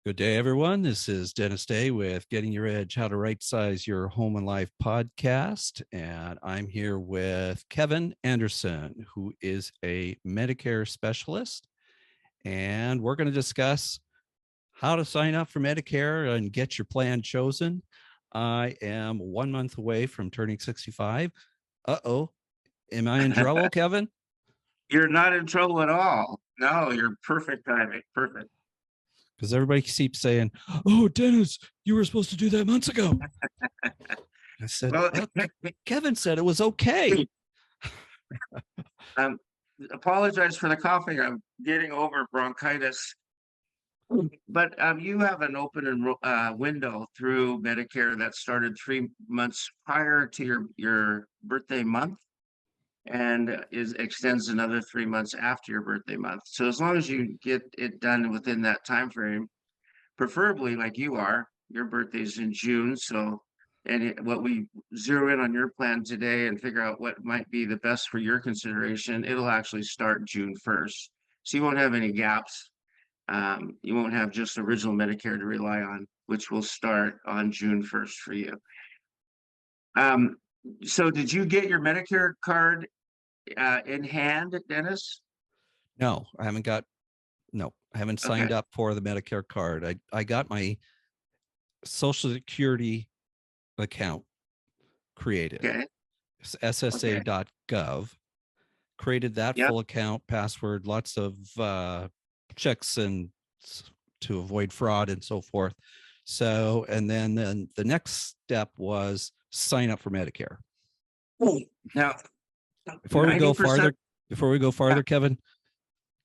Good day, everyone. This is Dennis Day with Getting Your Edge, How to Right Size Your Home and Life podcast. And I'm here with Kevin Anderson, who is a Medicare specialist. And we're going to discuss how to sign up for Medicare and get your plan chosen. I am 1 month away from turning 65. Uh-oh. Am I in trouble, Kevin? You're not in trouble at all. No, you're perfect timing. Perfect. Because everybody keeps saying, "Oh, Dennis, you were supposed to do that months ago." I said, Well, Kevin said it was okay. um, apologize for the coughing. I'm getting over bronchitis. But you have an open window through Medicare that started 3 months prior to your birthday month, and is extends another 3 months after your birthday month. So as long as you get it done within that time frame, preferably like you are, your birthday's in June. So, what we zero in on your plan today and figure out what might be the best for your consideration, it'll actually start June 1st. So you won't have any gaps. You won't have just original Medicare to rely on, which will start on June 1st for you. Um, so did you get your Medicare card in hand, Dennis? No, I haven't Okay. signed up for the Medicare card. I got my Social Security account created, Okay. Okay. ssa.gov, created that Yep. full account, password, lots of checks and to avoid fraud and so forth. So, and then the next step was sign up for Medicare. Now, Before we go 90%. farther, before we go farther, Kevin,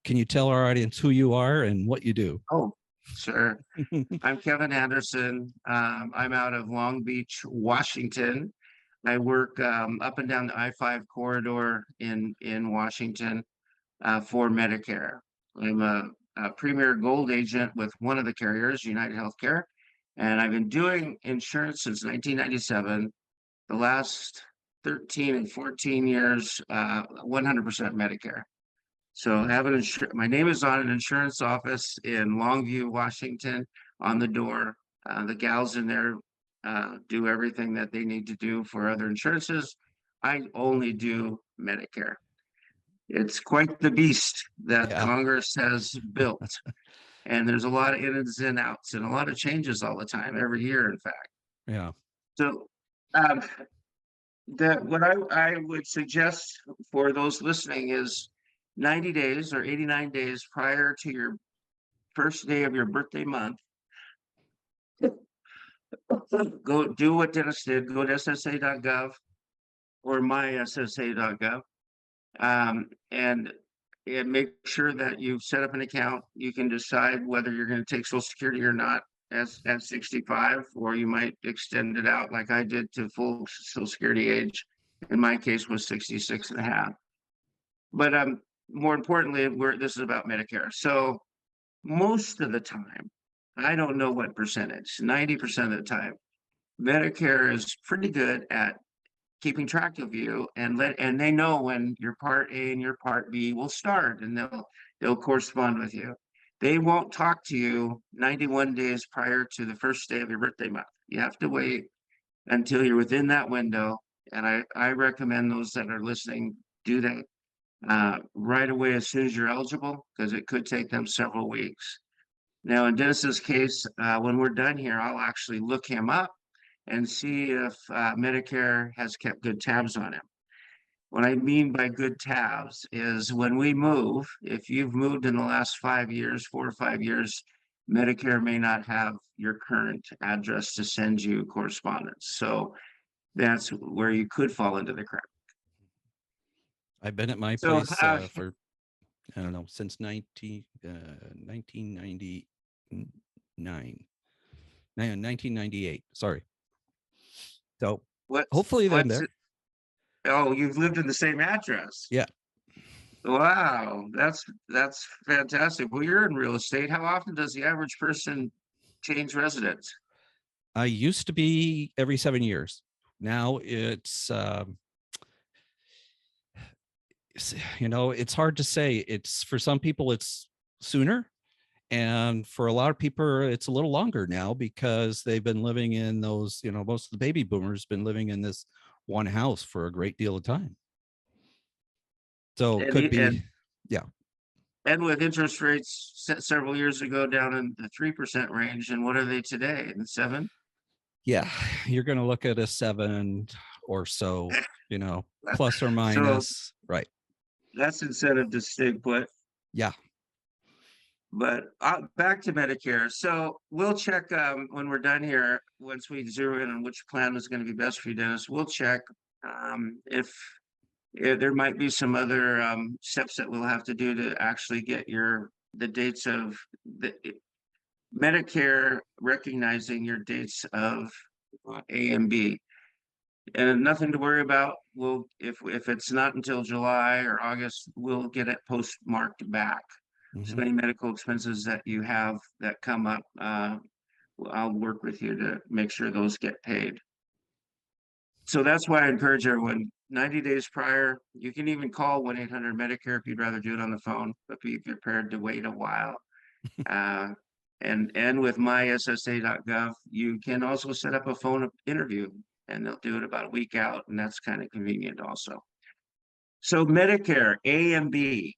can you tell our audience who you are and what you do? Oh, sure. I'm Kevin Anderson. I'm out of Long Beach, Washington. I work up and down the I-5 corridor in Washington for Medicare. I'm a Premier Gold agent with one of the carriers, United Healthcare, and I've been doing insurance since 1997. The last 13 and 14 years, 100% Medicare. So I have my name is on an insurance office in Longview, Washington, on the door. The gals in there do everything that they need to do for other insurances. I only do Medicare. It's quite the beast that Yeah. Congress has built. And there's a lot of ins and outs and a lot of changes all the time, every year, in fact. Yeah. So um, what I would suggest for those listening is 90 days or 89 days prior to your first day of your birthday month, go do what Dennis did. Go to ssa.gov or myssa.gov, and make sure that you've set up an account. You can decide whether you're going to take Social Security or not as at 65, or you might extend it out like I did to full Social Security age. In my case was 66 and a half. But more importantly, this is about Medicare. So most of the time, I don't know what percentage, 90% of the time, Medicare is pretty good at keeping track of you and they know when your part A and your part B will start, and they'll correspond with you. They won't talk to you 91 days prior to the first day of your birthday month. You have to wait until you're within that window. And I recommend those that are listening do that right away as soon as you're eligible, because it could take them several weeks. Now, in Dennis's case, when we're done here, I'll actually look him up and see if Medicare has kept good tabs on him. What I mean by good tabs is when we move, if you've moved in the last 5 years, 4 or 5 years, Medicare may not have your current address to send you correspondence. So that's where you could fall into the crack. I've been at my So place for, I don't know, since 1999, 1998. Sorry. So hopefully then what's there. it? Oh, you've lived in the same address. Yeah. Wow, that's fantastic. Well, you're in real estate. How often does the average person change residence? I used to be every 7 years. Now it's, it's hard to say. It's for some people it's sooner. And for a lot of people, it's a little longer now because they've been living in those, most of the baby boomers been living in this one house for a great deal of time. So it And could he, be, yeah. and with interest rates set several years ago down in the 3% range, and what are they today? In the 7? Yeah. You're going to look at a 7 or so, plus or So minus. Right. that's incentive to stay put. Yeah. But back to Medicare. So we'll check when we're done here, once we zero in on which plan is going to be best for you, Dennis, we'll check if there might be some other steps that we'll have to do to actually get the dates of the Medicare recognizing your dates of A and B. And nothing to worry about. We'll if it's not until July or August, we'll get it postmarked back. So Mhm. any medical expenses that you have that come up, I'll work with you to make sure those get paid. So that's why I encourage everyone, 90 days prior, you can even call 1-800-Medicare if you'd rather do it on the phone, but be prepared to wait a while. Uh, and with myssa.gov, you can also set up a phone interview, and they'll do it about a week out, and that's kind of convenient also. So Medicare A and B,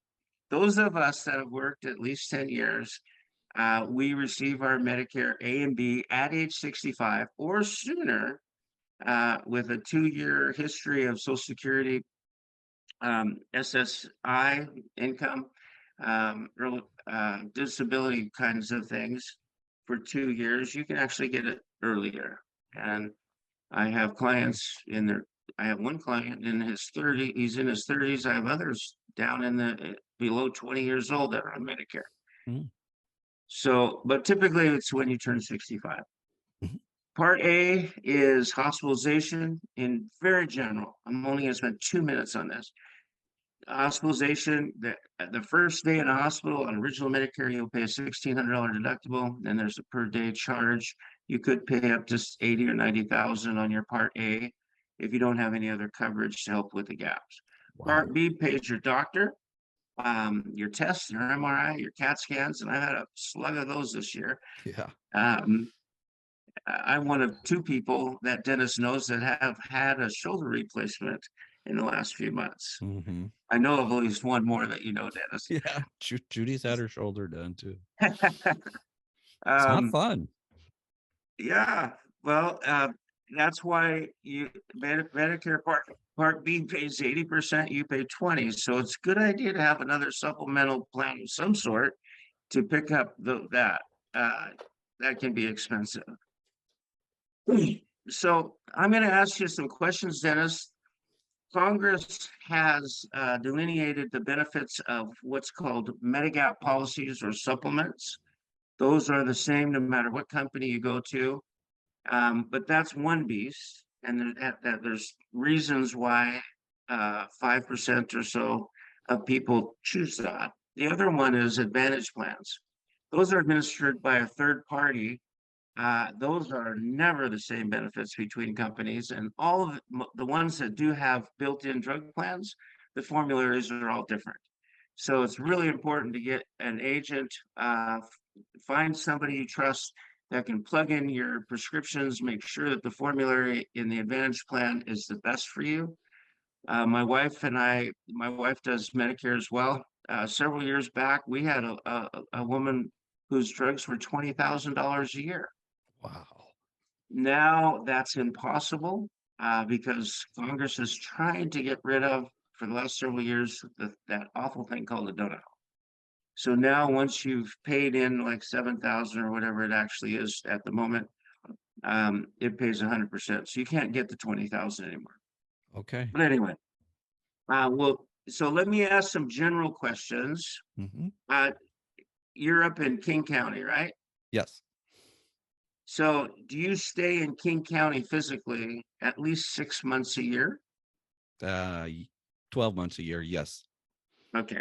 those of us that have worked at least 10 years, we receive our Medicare A and B at age 65 or sooner, with a 2-year history of Social Security, SSI income, disability kinds of things for 2 years. You can actually get it earlier. And I have I have one client in his 30s, he's in his 30s. I have others down in the below 20 years old that are on Medicare. Mhm. So, but typically it's when you turn 65. Mhm. Part A is hospitalization in very general. I'm only going to spend 2 minutes on this. Hospitalization, the first day in the hospital on original Medicare, you'll pay a $1,600 deductible, and there's a per day charge. You could pay up to 80 or 90,000 on your Part A if you don't have any other coverage to help with the gaps. Wow. Part B pays your doctor, your tests, your MRI, your CAT scans, and I've had a slug of those this year. Yeah. Um, I'm one of 2 people that Dennis knows that have had a shoulder replacement in the last few months. Hmm. I know of at least one more that you know, Dennis. Yeah. Judy's had her shoulder done too. It's not Um, fun. yeah, well, that's why Medicare Part B pays 80%, you pay 20. So it's a good idea to have another supplemental plan of some sort to pick up that. Uh, that can be expensive. So I'm going to ask you some questions, Dennis. Congress has delineated the benefits of what's called Medigap policies or supplements. Those are the same no matter what company you go to. But that's one beast, and there's reasons why 5% or so of people choose that. The other one is Advantage plans. Those are administered by a third party. Those are never the same benefits between companies, and all of the ones that do have built-in drug plans, the formularies are all different. So it's really important to get an agent, find somebody you trust that can plug in your prescriptions, make sure that the formulary in the Advantage plan is the best for you. My wife does Medicare as well. Several years back, we had a woman whose drugs were $20,000 a year. Wow. Now that's impossible, because Congress is trying to get rid of, for the last several years, that awful thing called a donut. So now once you've paid in like 7,000 or whatever it actually is at the moment, it pays 100%. So you can't get the 20,000 anymore. Okay. But anyway, so let me ask some general questions. Hmm. Uh, you're up in King County, right? Yes. So do you stay in King County physically at least 6 months a year? Uh, 12 months a year. Yes. Okay.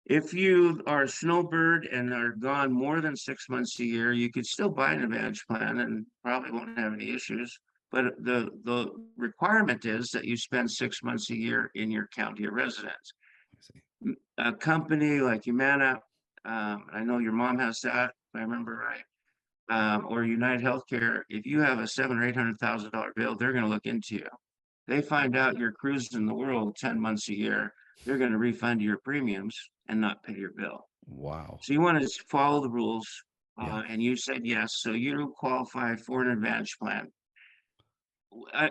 If you are a snowbird and are gone more than 6 months a year, you could still buy an Advantage plan and probably won't have any issues. But the requirement is that you spend 6 months a year in your county of residence. I see. A company like Humana I know your mom has that, if I remember right. Or United Healthcare, if you have a seven or $800,000 bill, they're going to look into you. They find out you're cruising the world 10 months a year, they're going to refund your premiums and not pay your bill. Wow. So you want to follow the rules, Yeah. and you said yes, so you qualify for an Advantage plan.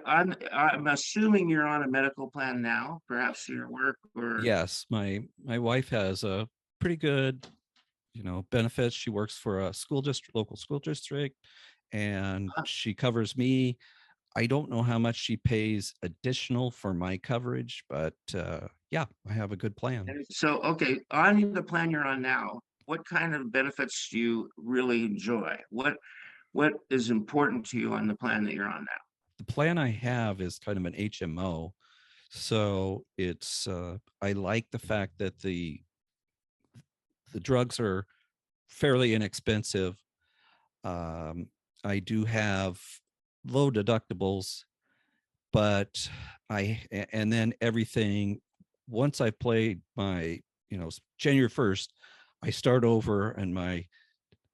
I'm assuming you're on a medical plan now, perhaps through your work or. Yes, my wife has a pretty good, benefits. She works for a school district, local school district, and she covers me. I don't know how much she pays additional for my coverage, but yeah, I have a good plan. So, okay, on the plan you're on now, what kind of benefits do you really enjoy? What is important to you on the plan that you're on now? The plan I have is kind of an HMO. So it's I like the fact that the drugs are fairly inexpensive. Um, I do have low deductibles, but and then everything, once I played my, January 1st, I start over and I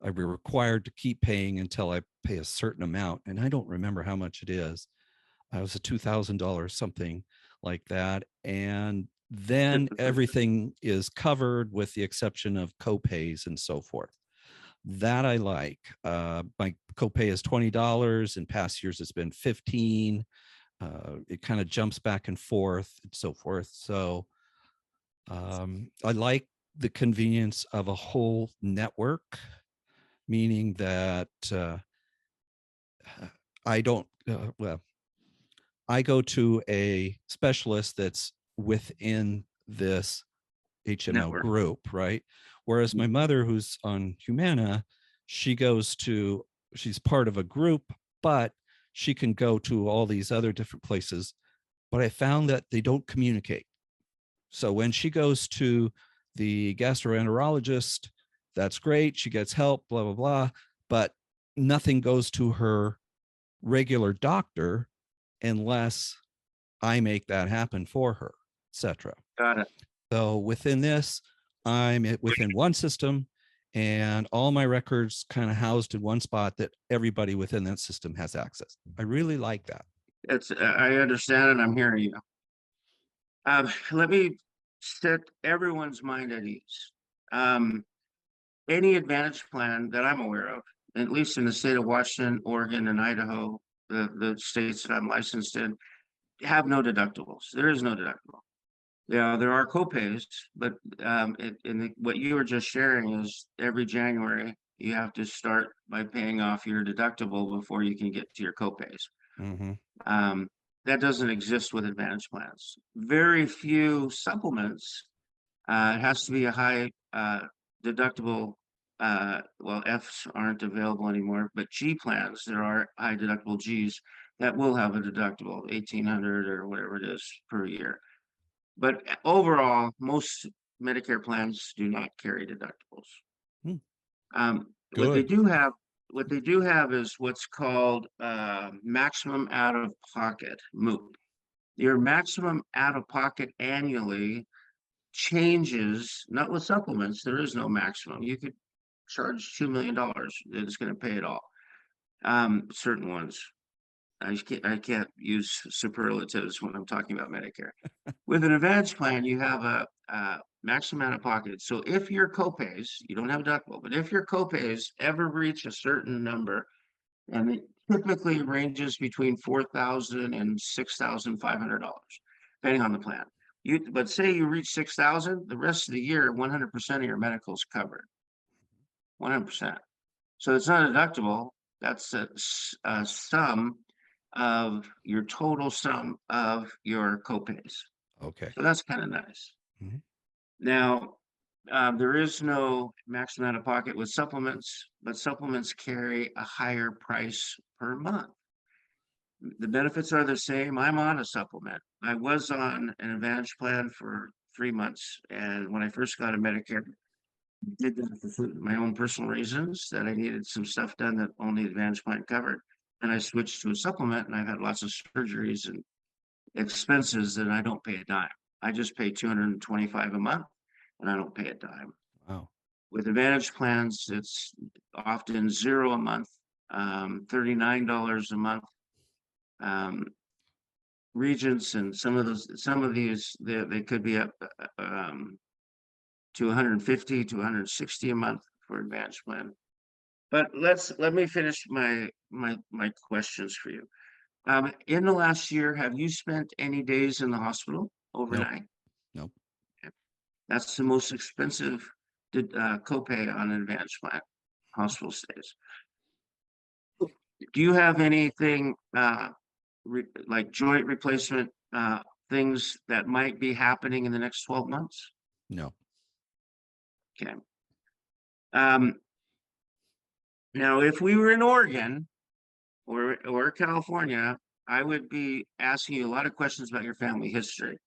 be required to keep paying until I pay a certain amount. And I don't remember how much it is. It was a $2,000 something like that. And then everything is covered with the exception of copays and so forth. That I like. My copay is $20. In past years, it's been 15. It kind of jumps back and forth and so forth. So I like the convenience of a whole network, meaning that I don't, well, I go to a specialist that's within this HMO Network. group, right? Whereas my mother, who's on Humana, she goes to, she's part of a group, but she can go to all these other different places. But I found that they don't communicate. So when she goes to the gastroenterologist, that's great. She gets help, blah, blah, blah. But nothing goes to her regular doctor unless I make that happen for her, etc. Got it. So within this, I'm within one system and all my records kind of housed in one spot that everybody within that system has access. I really like that. I understand and I'm hearing you. Let me set everyone's mind at ease. Um, any Advantage plan that I'm aware of, at least in the state of Washington, Oregon, and Idaho, the states that I'm licensed in, have no deductibles. There is no deductible. Yeah, there are copays, but what you were just sharing is every January you have to start by paying off your deductible before you can get to your copays. Mm-hmm. Um, that doesn't exist with Advantage plans. Very few supplements. It has to be a high deductible. Well, Fs aren't available anymore, but G plans, there are high deductible Gs that will have a deductible, 1,800 or whatever it is per year. But overall, most Medicare plans do not carry deductibles. Hmm. What they Good. do have, is what's called maximum out of pocket MOOP. Your maximum out of pocket annually changes, not with supplements. There is no maximum. You could charge $2 million. It's going to pay it all. Certain ones. I can't use superlatives when I'm talking about Medicare. With an Advantage plan, you have a maximum out of pocket. So if your copays, you don't have a deductible, but if your copays ever reach a certain number, and it typically ranges between $4,000 and $6,500, depending on the plan. But say you reach 6,000, the rest of the year, 100% of your medical is covered. 100%. So it's not deductible. That's a sum of your total sum of your copays. Okay. So that's kind of nice. Mm-hmm. Now, there is no maximum out of pocket with supplements, but supplements carry a higher price per month. The benefits are the same. I'm on a supplement. I was on an Advantage plan for 3 months, and when I first got a Medicare, did that for my own personal reasons that I needed some stuff done that only the Advantage plan covered. And I switched to a supplement, and I've had lots of surgeries and expenses that I don't pay a dime. I just pay $225 a month, and I don't pay a dime. Wow. With Advantage plans, it's often $0 a month, $39 a month. Regents and some of these, they could be up to 150 to 160 a month for Advantage plan. But let me finish my questions for you. In the last year, have you spent any days in the hospital Nope. overnight? Nope. That's the most expensive copay on an Advantage plan, hospital stays. Do you have anything like joint replacement things that might be happening in the next 12 months? No. Okay. Now, if we were in Oregon or California, I would be asking you a lot of questions about your family history.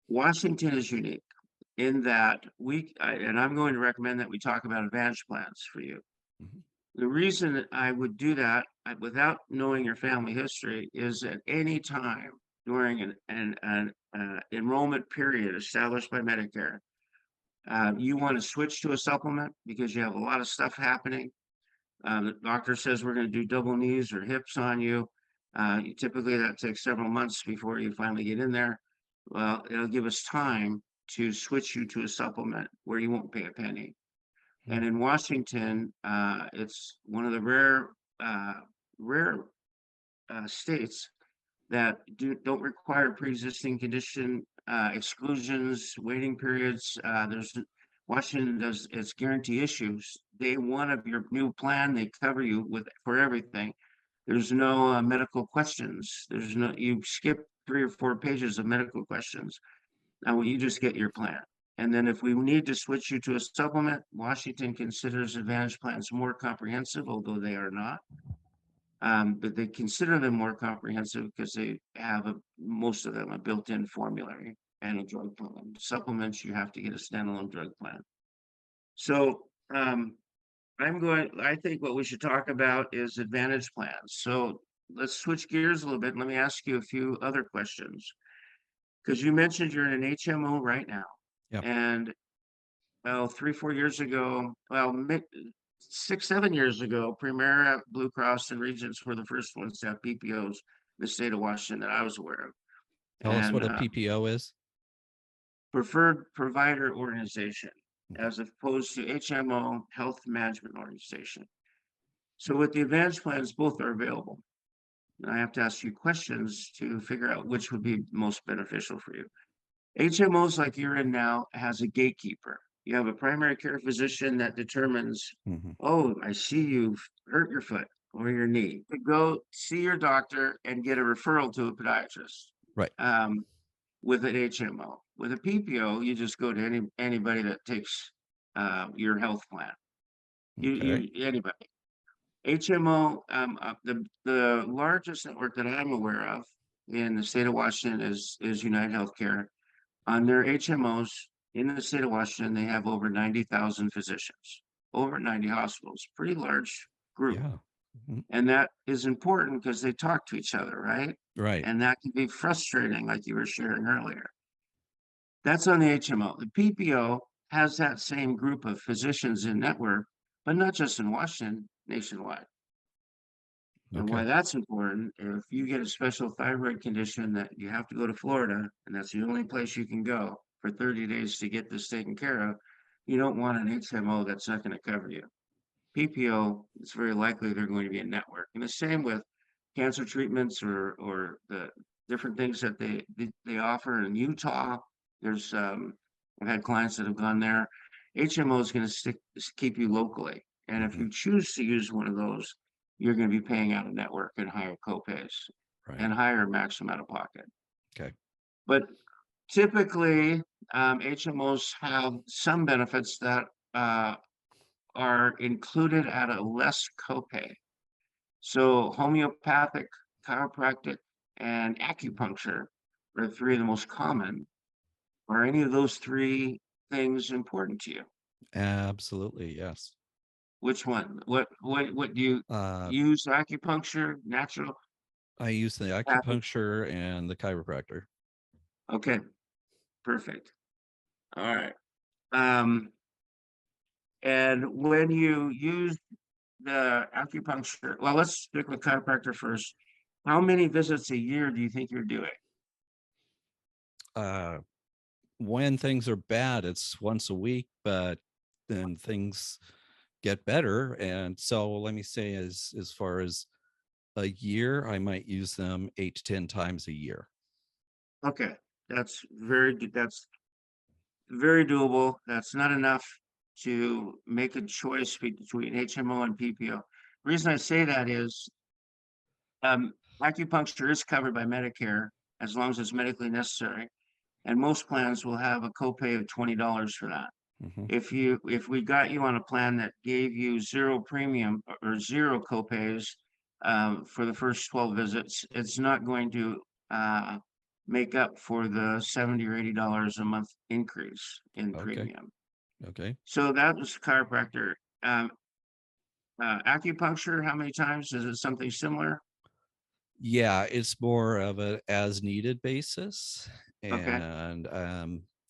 Washington is unique in that and I'm going to recommend that we talk about Advantage plans for you. Mhm. The reason that I would do that without knowing your family history is at any time during an enrollment period established by Medicare, you want to switch to a supplement because you have a lot of stuff happening. The doctor says we're going to do double knees or hips on you. Typically, that takes several months before you finally get in there. Well, it'll give us time to switch you to a supplement where you won't pay a penny. And in Washington, it's one of the rare states that don't require pre-existing condition exclusions, waiting periods. Washington does its guarantee issues. Day one of your new plan, they cover you for everything. There's no medical questions. You skip 3 or 4 pages of medical questions. Now you just get your plan. And then if we need to switch you to a supplement, Washington considers Advantage plans more comprehensive, although they are not. But they consider them more comprehensive because they have most of them a built-in formulary and a drug plan. Supplements, you have to get a standalone drug plan. So I think what we should talk about is Advantage plans. So let's switch gears a little bit. Let me ask you a few other questions. Because you mentioned you're in an HMO right now. Yeah. And well, 3, 4 years ago, well, 6, 7 years ago, Primera, Blue Cross, and Regents were the first ones to have PPOs in the state of Washington that I was aware of. Tell us And what a PPO is. Preferred Provider Organization, Okay. as opposed to HMO, Health Management Organization. So with the Advantage plans, both are available. And I have to ask you questions to figure out which would be most beneficial for you. HMOs like you're in now has a gatekeeper. You have a primary care physician that determines, Mhm. oh, I see you've hurt your foot or your knee. To go see your doctor and get a referral to a podiatrist. Right. With an HMO. With a PPO, you just go to anybody that takes your health plan. Okay. Anybody. HMO, the largest network that I'm aware of in the state of Washington is United Healthcare. On their HMOs in the state of Washington, they have over 90,000 physicians, over 90 hospitals, pretty large group. Yeah. Mhm. And that is important because they talk to each other, right? Right. And that can be frustrating, like you were sharing earlier. That's on the HMO. The PPO has that same group of physicians in network, but not just in Washington, nationwide. And Okay. why that's important, if you get a special thyroid condition that you have to go to Florida, and that's the only place you can go for 30 days to get this taken care of, you don't want an HMO that's not going to cover you. PPO, it's very likely they're going to be a network. And the same with cancer treatments or the different things that they offer in Utah. There's I've had clients that have gone there. HMO is going to keep you locally. And if Mhm. you choose to use one of those, you're going to be paying out of network and higher copays Right. and higher maximum out of pocket. Okay. But typically, HMOs have some benefits that are included at a less copay. So homeopathic, chiropractic, and acupuncture are 3 of the most common. Are any of those 3 things important to you? Absolutely. Yes. Which one? What do you Uh, use? Acupuncture, natural? I use the Pathic? acupuncture and the chiropractor. Okay, perfect. All right. Um, And when you use the acupuncture, well, let's stick with chiropractor first. How many visits a year do you think you're doing? Uh, when things are bad, it's once a week, but then things get better. And so let me say, as far as a year, I might use them 8 to 10 times a year. Okay, that's very doable. That's not enough to make a choice between HMO and PPO. The reason I say that is um, acupuncture is covered by Medicare as long as it's medically necessary, and most plans will have a copay of $20 for that. Mm-hmm. If we got you on a plan that gave you zero premium or zero copays for the first 12 visits, it's not going to make up for the 70 or $80 a month increase in Okay. premium. Okay. So that was chiropractor. Um, Acupuncture, how many times? Is it something similar? Yeah, it's more of a as needed basis. Okay. And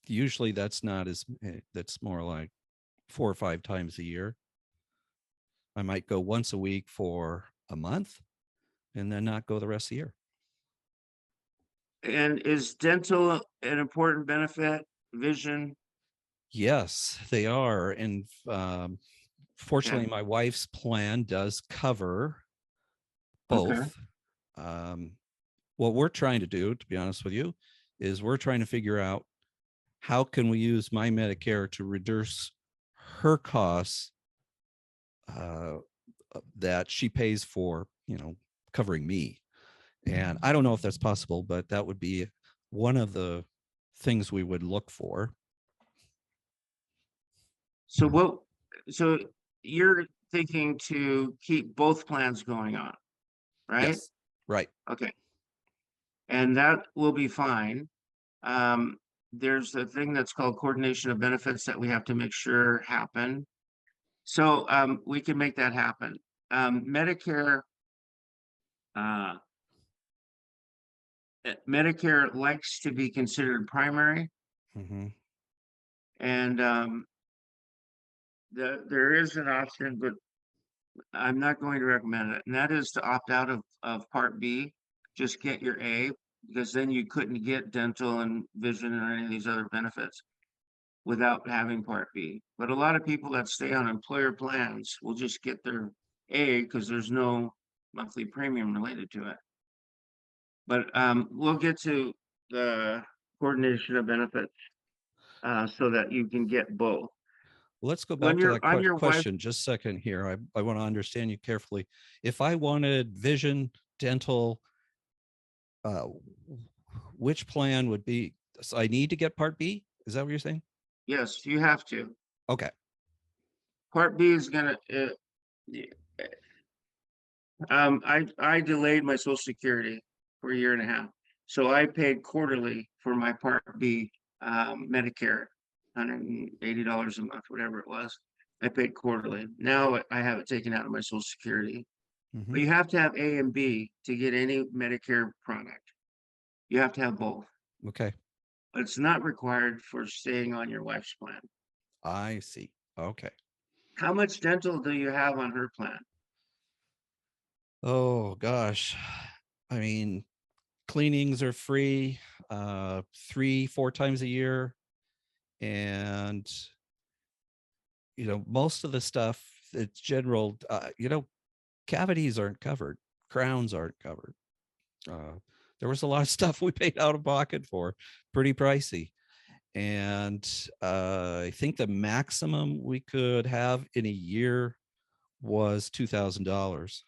usually that's more like 4 or 5 times a year. I might go once a week for a month and then not go the rest of the year. And is dental an important benefit? Vision? Yes, they are. And Okay. fortunately, my wife's plan does cover Okay. both. Um, what we're trying to do, to be honest with you, is we're trying to figure out how can we use my Medicare to reduce her costs uh, that she pays for, covering me. And I don't know if that's possible, but that would be one of the things we would look for. So what, so you're thinking to keep both plans going on, right? Yes, right. Okay. And that will be fine. Um, there's a thing that's called coordination of benefits that we have to make sure happen. So we can make that happen. Medicare, uh, Medicare likes to be considered primary, Mm-hmm. and there is an option, but I'm not going to recommend it, and that is to opt out of Part B. Just get your A, because then you couldn't get dental and vision or any of these other benefits without having Part B. But a lot of people that stay on employer plans will just get their A because there's no monthly premium related to it. But we'll get to the coordination of benefits so that you can get both. Let's go When back to you're that on your wife, question just a second here. I want to understand you carefully. If I wanted vision, dental, uh, which plan would be? So I need to get Part B. Is that what you're saying? yes, you have to. Okay. Part B is gonna. I delayed my Social Security for a year and a half, so I paid quarterly for my Part B Medicare, $180 a month, whatever it was. I paid quarterly. Now I have it taken out of my Social Security. Mm-hmm. But you have to have A and B to get any Medicare product. You have to have both. Okay. It's not required for staying on your wife's plan. I see. Okay. How much dental do you have on her plan? Oh gosh. I mean, cleanings are free 3 4 times a year. And most of the stuff, it's general, cavities aren't covered, crowns aren't covered. There was a lot of stuff we paid out of pocket for, pretty pricey. And I think the maximum we could have in a year was $2,000,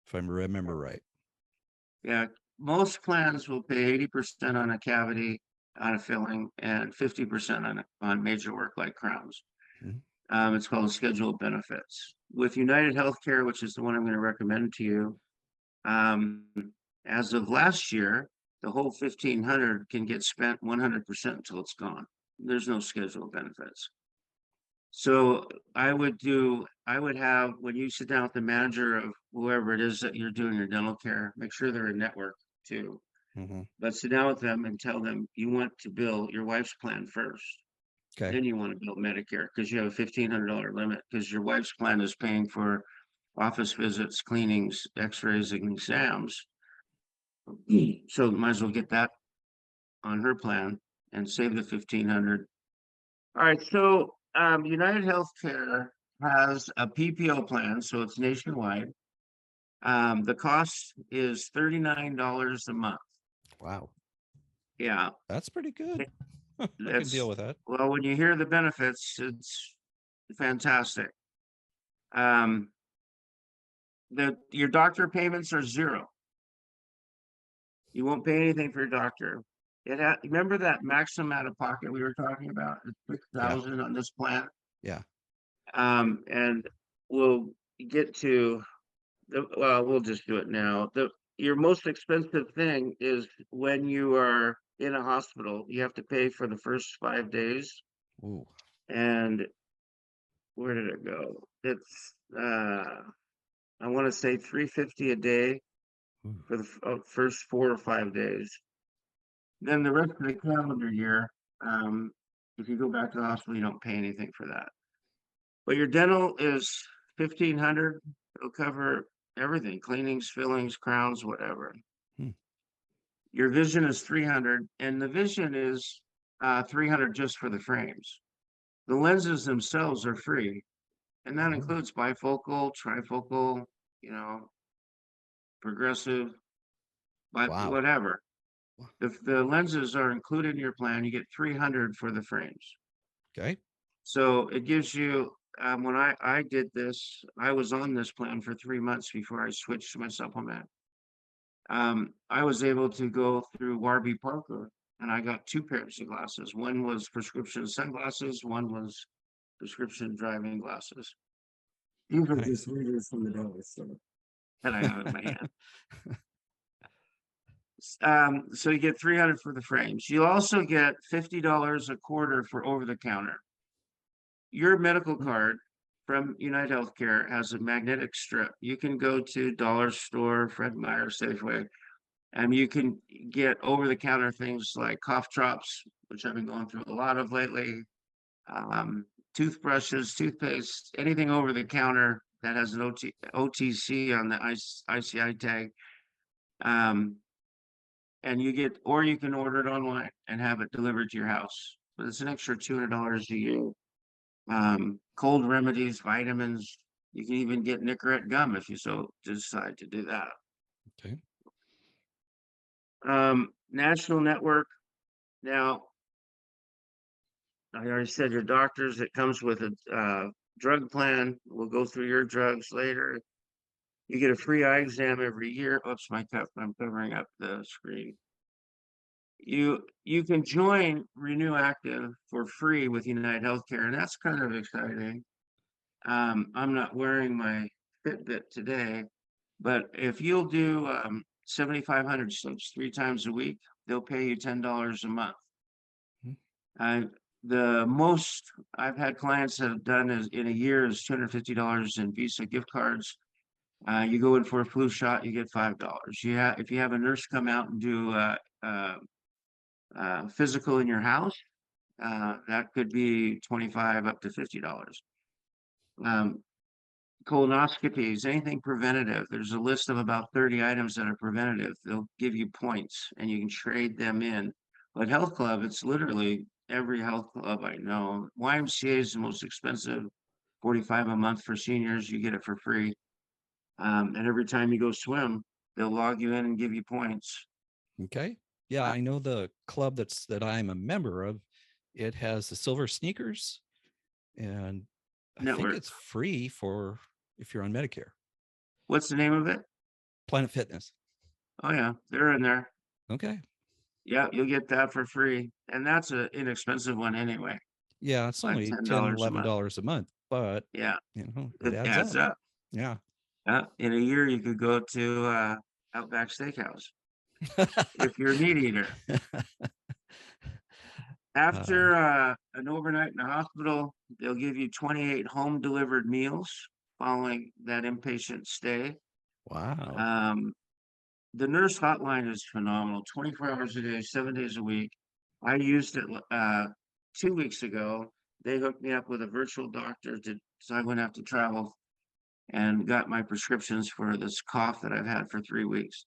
if I remember right. Yeah, most plans will pay 80% on a cavity, on a filling, and 50% on major work like crowns. Mhm. It's called schedule of benefits. With United Healthcare, which is the one I'm going to recommend to you, um, as of last year, the whole 1,500 can get spent 100% until it's gone. There's no schedule of benefits. So I would have, when you sit down with the manager of whoever it is that you're doing your dental care, make sure they're in network too. Mhm. But sit down with them and tell them you want to bill your wife's plan first. Okay. Then you want to build Medicare because you have a $1,500 limit because your wife's plan is paying for office visits, cleanings, x-rays, and exams. So might as well get that on her plan and save the 1,500. All right, so United Healthcare has a PPO plan, so it's nationwide. The cost is $39 a month. Wow. Yeah, That's pretty good. I can deal that's with that. well, when you hear the benefits, it's fantastic. Um, your doctor payments are zero. You won't pay anything for your doctor. Remember that maximum out of pocket we were talking about, Yeah. 6,000 on this plan? Yeah. And we'll get to well, we'll just do it now. Your most expensive thing is when you are in a hospital, you have to pay for the first 5 days. Ooh. And where did it go? It's I want to say $350 a day Ooh. for the first 4 or 5 days. Then the rest of the calendar year, if you go back to the hospital, you don't pay anything for that. But your dental is 1,500. It'll cover everything: cleanings, fillings, crowns, whatever. Hmm. Your vision is 300, and the vision is 300 just for the frames. The lenses themselves are free, and that Oh, includes bifocal, trifocal, you know, progressive, but wow. whatever. If the lenses are included in your plan, you get 300 for the frames. Okay. So it gives you, when I did this, I was on this plan for 3 months before I switched to my supplement. I was able to go through Warby Parker and I got 2 pairs of glasses. One was prescription sunglasses, one was prescription driving glasses. These are Nice. just readers from the dollar store that I have in my hand. So you get 300 for the frames. You also get $50 a quarter for over the counter. Your medical Hmm. card from United Healthcare has a magnetic strip. You can go to Dollar Store, Fred Meyer, Safeway, and you can get over the counter things like cough drops, which I've been going through a lot of lately, um, toothbrushes, toothpaste, anything over the counter that has an OTC on the ICI tag. Um, and or you can order it online and have it delivered to your house. But it's an extra $200 a year. Cold remedies, vitamins. You can even get Nicorette gum if you so decide to do that. Okay. National network. Now, I already said your doctors. It comes with a drug plan. We'll go through your drugs later. You get a free eye exam every year. Oops, I'm covering up the screen. You can join Renew Active for free with United Healthcare, and that's kind of exciting. I'm not wearing my Fitbit today, but if you'll do 7,500 steps 3 times a week, they'll pay you $10 a month. Hmm. The most I've had clients that have done is in a year is $250 in Visa gift cards. You go in for a flu shot, you get $5. If you have a nurse come out and do physical in your house, that could be 25 up to $50. Um, Colonoscopies, anything preventative. There's a list of about 30 items that are preventative. They'll give you points and you can trade them in. But health club, it's literally every health club I know. YMCA is the most expensive, 45 a month for seniors. You get it for free. And every time you go swim, they'll log you in and give you points. Okay. Yeah, Uh, I know the club that I'm a member of. It has the silver sneakers, and I think Network. it's free for if you're on Medicare. What's the name of it? Planet Fitness. Oh yeah, they're in there. Okay. Yeah, you'll get that for free. And that's an inexpensive one anyway, Yeah, it's like only 10, $10 a month. $11 a month, but Yeah, it it adds adds up. up. Yeah. In a year, you could go to Outback Steakhouse if you're a meat eater. uh, After an overnight in the hospital, they'll give you 28 home delivered meals following that inpatient stay. wow. Um, the nurse hotline is phenomenal, 24 hours a day, 7 days a week. I used it 2 weeks ago, they hooked me up with a virtual doctor so I wouldn't have to travel, and got my prescriptions for this cough that I've had for 3 weeks.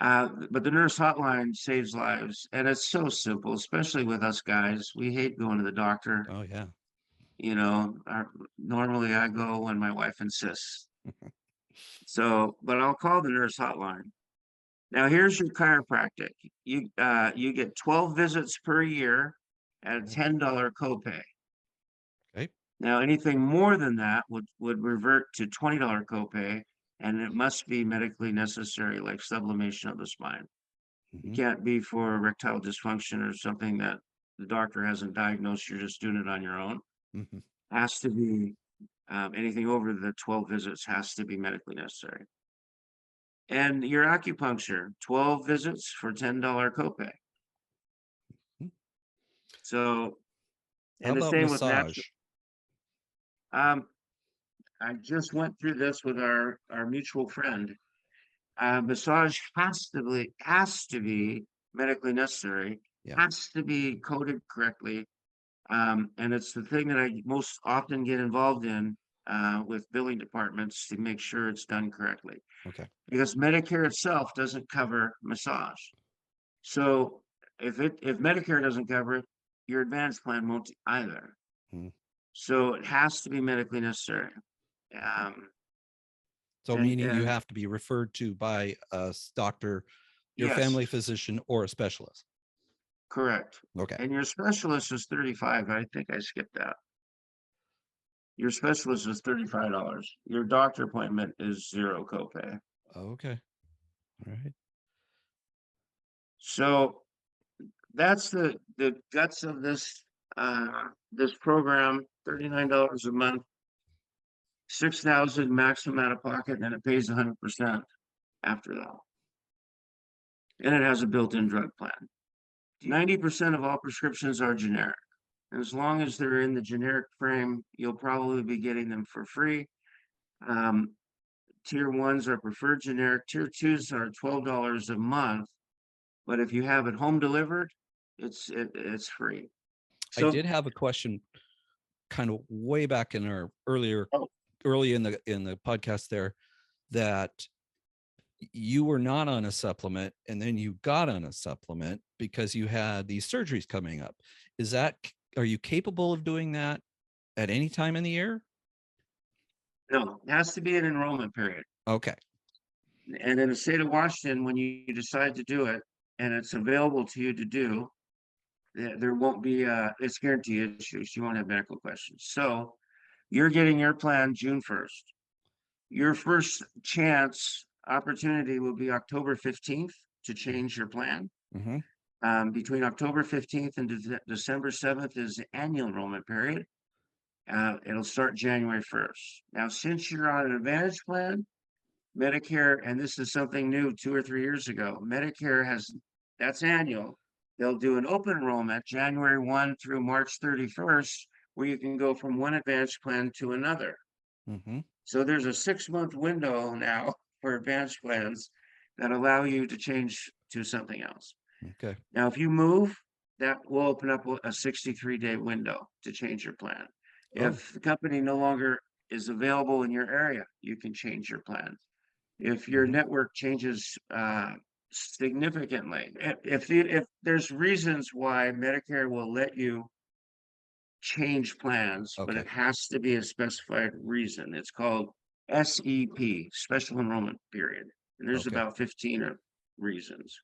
But the nurse hotline saves lives, and it's so simple, especially with us guys. We hate going to the doctor. Oh yeah. Normally I go when my wife insists. So, but I'll call the nurse hotline. Now, here's your chiropractic. You get 12 visits per year at a Oh, $10 copay. okay. Now, anything more than that would revert to $20 copay, and it must be medically necessary, like sublimation of the spine. It Hmm. can't be for erectile dysfunction or something that the doctor hasn't diagnosed. You're just doing it on your own. Hmm. Has to be anything over the 12 visits has to be medically necessary. And your acupuncture, 12 visits for $10 copay. So, How and the about same with natural. massage? Um, I just went through this with our mutual friend. Massage has to be medically necessary, Yeah. has to be coded correctly. And it's the thing that I most often get involved in with billing departments to make sure it's done correctly. Okay. Because Medicare itself doesn't cover massage. So if Medicare doesn't cover it, your Advantage plan won't either. Mm. So it has to be medically necessary. Um, So meaning you and have to be referred to by a doctor, your yes, family physician, or a specialist. correct. Okay. And your specialist is 35. I think I skipped that. Your specialist is $35. Your doctor appointment is zero copay. Okay. All right. So that's the guts of this program. $39 a month, 6,000 maximum out of pocket, and it pays 100% after that. And it has a built-in drug plan. 90% of all prescriptions are generic. And as long as they're in the generic frame, you'll probably be getting them for free. Um, tier ones are preferred generic. Tier twos are $12 a month. But if you have it home delivered, it's free. I So, did have a question kind of way back in our oh, early in the podcast there, that you were not on a supplement and then you got on a supplement because you had these surgeries coming up. Are you capable of doing that at any time in the year? no, it has to be an enrollment period. Okay. And in the state of Washington, when you decide to do it and it's available to you to do, there won't be it's guarantee issues. You won't have medical questions. So you're getting your plan June 1st. Your first chance opportunity will be October 15th to change your plan. Mm-hmm. Between October 15th and December 7th is the annual enrollment period. It'll start January 1st. Now, since you're on an Advantage plan, Medicare, and this is something new 2 or 3 years ago, Medicare that's annual. They'll do an open enrollment January 1 through March 31st, where you can go from one Advantage plan to another. Mm-hmm. So there's a 6-month window now for Advantage plans that allow you to change to something else. Okay. Now, if you move, that will open up a 63-day window to change your plan. Oh. If the company no longer is available in your area, you can change your plan. If your Mm-hmm. network changes significantly, if there's reasons why Medicare will let you change plans, but Okay. it has to be a specified reason. It's called SEP, Special Enrollment Period, and there's Okay. about 15 reasons.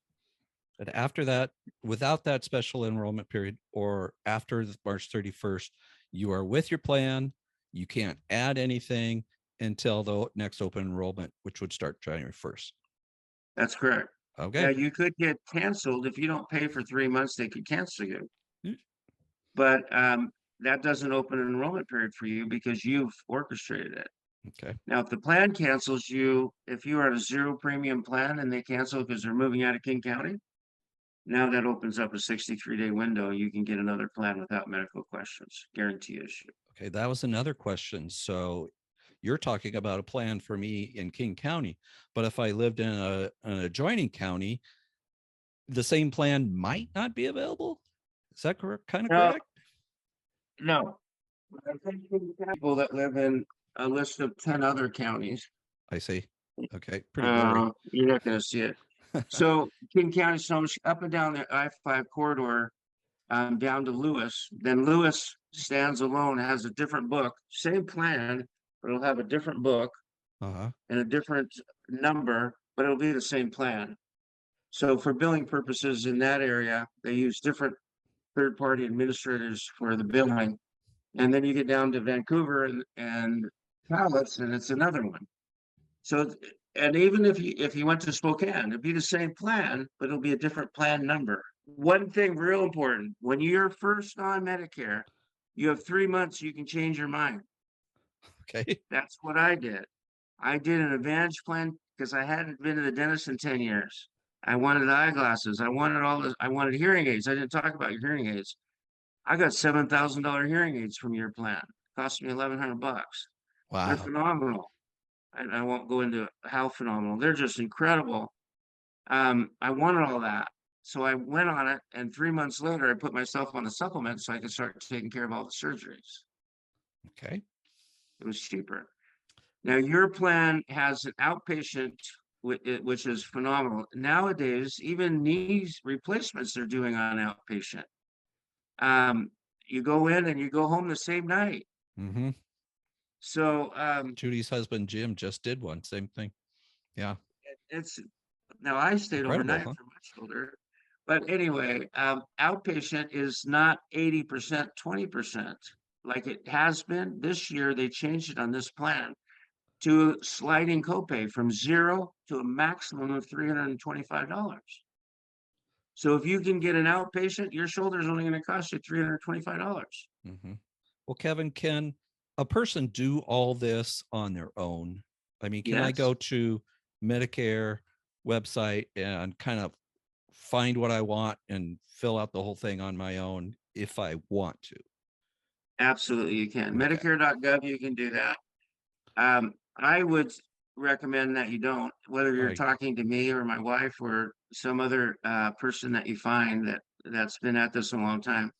And after that, without that special enrollment period or after March 31st, you are with your plan. You can't add anything until the next open enrollment, which would start January 1st. That's correct. Now, Okay. you could get canceled if you don't pay for 3 months. They could cancel you, Mm. but that doesn't open an enrollment period for you because you've orchestrated it. Okay. Now, if the plan cancels you, if you are on a zero premium plan and they cancel because they're moving out of King County, now that opens up a 63-day window. You can get another plan without medical questions, guarantee issue. Okay. That was another question. So you're talking about a plan for me in King County, but if I lived in an adjoining county, the same plan might not be available. Is that correct? Kind of No, correct? no. I think people that live in a list of 10 other counties, I see. Okay. Pretty blurry. you're not gonna see it. So King County, so up and down the I-5 corridor, down to Lewis, then Lewis stands alone, has a different book, same plan, but it'll have a different book Uh-huh. and a different number, but it'll be the same plan. So for billing purposes in that area, they use different third-party administrators for the billing. And then you get down to Vancouver and Cowlitz, and it's another one. So, and even if you went to Spokane, it'd be the same plan, but it'll be a different plan number. One thing real important, when you're first on Medicare, you have 3 months, you can change your mind. Okay. That's what I did. I did an Advantage plan because I hadn't been to the dentist in 10 years. I wanted eyeglasses. I wanted all this. I wanted hearing aids. I didn't talk about your hearing aids. I got $7,000 hearing aids from your plan. Cost me 1,100 bucks. They're Wow. phenomenal. I won't go into how phenomenal. They're just incredible. I wanted all that. So I went on it, and 3 months later, I put myself on the supplement so I could start taking care of all the surgeries. Okay. It was cheaper. Now, your plan has an outpatient, which is phenomenal. Nowadays, even knees replacements they're doing on outpatient. You go in and you go home the same night. Mm-hmm. So Judy's husband, Jim, just did one. Same thing. Yeah. it's now I stayed Incredible, overnight huh? for my shoulder. But anyway, outpatient is not 80%, 20%, like it has been. This year, they changed it on this plan to sliding copay from 0 to a maximum of $325. So if you can get an outpatient, your shoulder is only going to cost you $325. Mm-hmm. Well, Kevin, can a person do all this on their own? I mean, can I Yes, go to Medicare website and kind of find what I want and fill out the whole thing on my own if I want to? absolutely you can. Okay. Medicare.gov, you can do that. I would recommend that you don't, whether you're Right. talking to me or my wife or some other person that you find that's been at this a long time.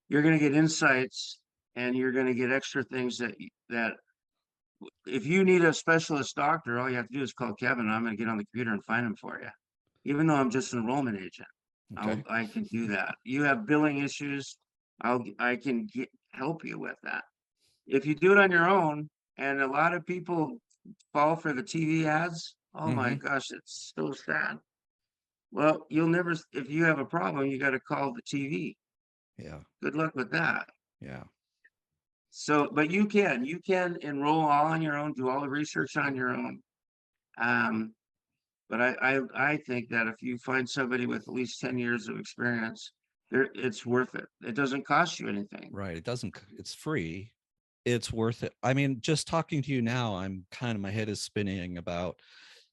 You're going to get insights and you're going to get extra things that if you need a specialist doctor, all you have to do is call Kevin. I'm going to get on the computer and find him for you. Even though I'm just an enrollment agent, Okay. I can do that. You have billing issues, I can help you with that. If you do it on your own, and a lot of people fall for the TV ads, oh my Mm-hmm. gosh, it's so sad. Well, you'll never, if you have a problem, you got to call the TV. Yeah. Good luck with that. Yeah. So, but you can enroll all on your own, do all the research on your own. Um, but I think that if you find somebody with at least 10 years of experience, it's worth it. It doesn't cost you anything. Right. It doesn't, it's free. It's worth it. I mean, just talking to you now, I'm kind of, my head is spinning about,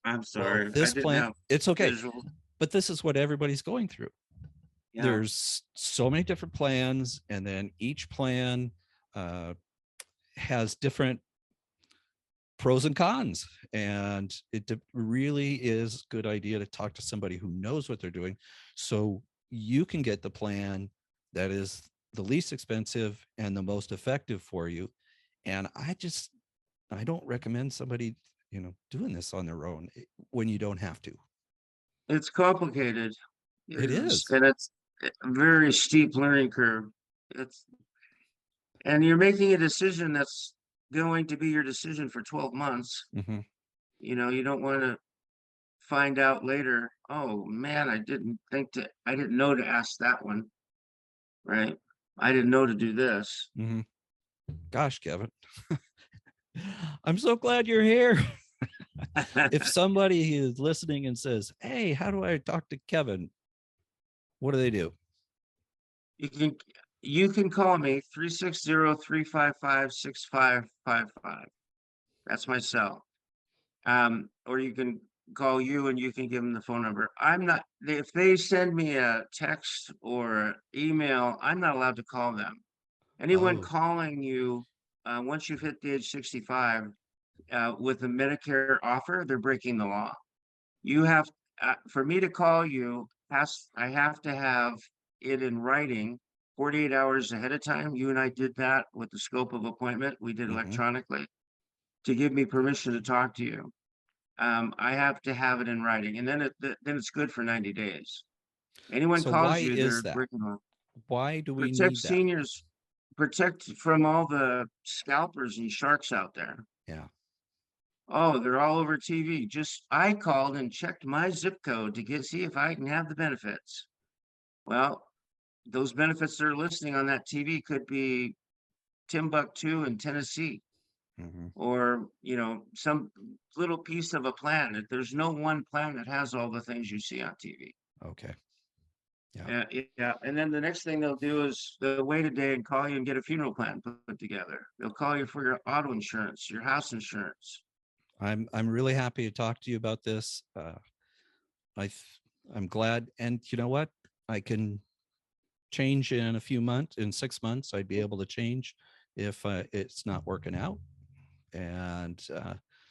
I'm well, sorry, I this didn't plan, have it's okay. visual. But this is what everybody's going through. Yeah, There's so many different plans, and then each plan uh, has different pros and cons, and it really is a good idea to talk to somebody who knows what they're doing so you can get the plan that is the least expensive and the most effective for you. And I don't recommend somebody doing this on their own when you don't have to. it's complicated. It is. And it's a very steep learning curve. It's and you're making a decision that's going to be your decision for 12 months. Mm-hmm. You don't want to find out later, oh man, I didn't know to ask that one, right? I didn't know to do this. Mm-hmm. Gosh, Kevin, I'm so glad you're here. If somebody is listening and says, hey, how do I talk to Kevin, what do they do? You can you can call me 360-355-6555. That's my cell. Or you can call you and you can give them the phone number. I'm not, if they send me a text or email, I'm not allowed to call them. Anyone Oh, calling you, once you've hit the age 65, with a Medicare offer, they're breaking the law. You have, for me to call you, I have to have it in writing 48 hours ahead of time. You and I did that with the scope of appointment. We did Mhm. electronically to give me permission to talk to you. I have to have it in writing, and then it's good for 90 days. Anyone So why calls you, is they're that? breaking law. Why do we Protect need that? seniors, protect from all the scalpers and sharks out there. Yeah. Oh, they're all over TV. I called and checked my zip code to see if I can have the benefits. Well, those benefits they're listing on that TV could be Timbuktu in Tennessee, Mhm. or, some little piece of a plan. There's no one plan that has all the things you see on TV. Okay. Yeah. Yeah, yeah. And then the next thing they'll do is they'll wait a day and call you and get a funeral plan put together. They'll call you for your auto insurance, your house insurance. I'm really happy to talk to you about this. I I'm glad, and you know what? I can change in a few months. In 6 months, I'd be able to change if it's not working out. And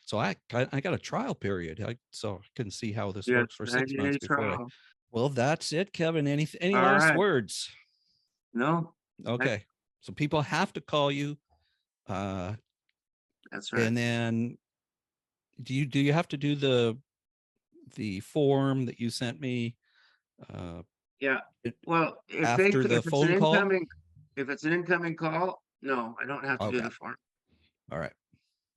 so I got a trial period, so I can see how this Yes, works for 6 months 90-day before I. trial. Well, that's it, Kevin. Any All last right. words? No, that, Okay, so people have to call you, uh, that's right. and then do you have to do the form that you sent me uh, Yeah. it- Well, after the if it's an phone call? incoming call, no, I don't have to do Okay, the form. all right,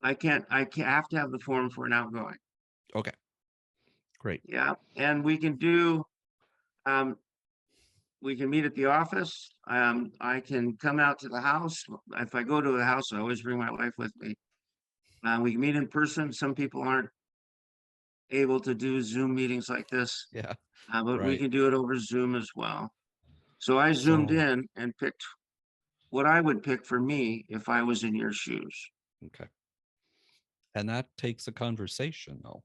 I can't have to have the form for an outgoing. okay, great. Yeah. And um, we can meet at the office. I can come out to the house. If I go to the house, I always bring my wife with me. We can meet in person. Some people aren't able to do Zoom meetings like this, Yeah, but we right. can do it over Zoom as well. So I zoomed So in and picked what I would pick for me if I was in your shoes. okay, and that takes a conversation, though,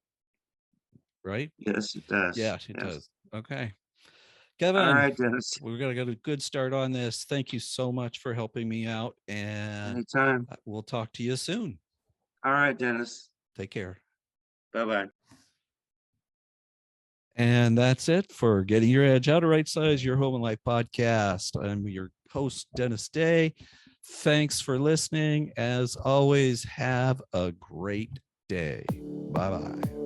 right? Yes, it does. Yeah, it Yes. does. Okay. All Kevin, right, Dennis. we're going to get a good start on this. Thank you so much for helping me out, and Anytime. we'll talk to you soon. All right, Dennis. Take care. Bye-bye. And that's it for Getting Your Edge, How to Right Size Your Home and Life podcast. I'm your host, Dennis Day. Thanks for listening. As always, have a great day. Bye bye.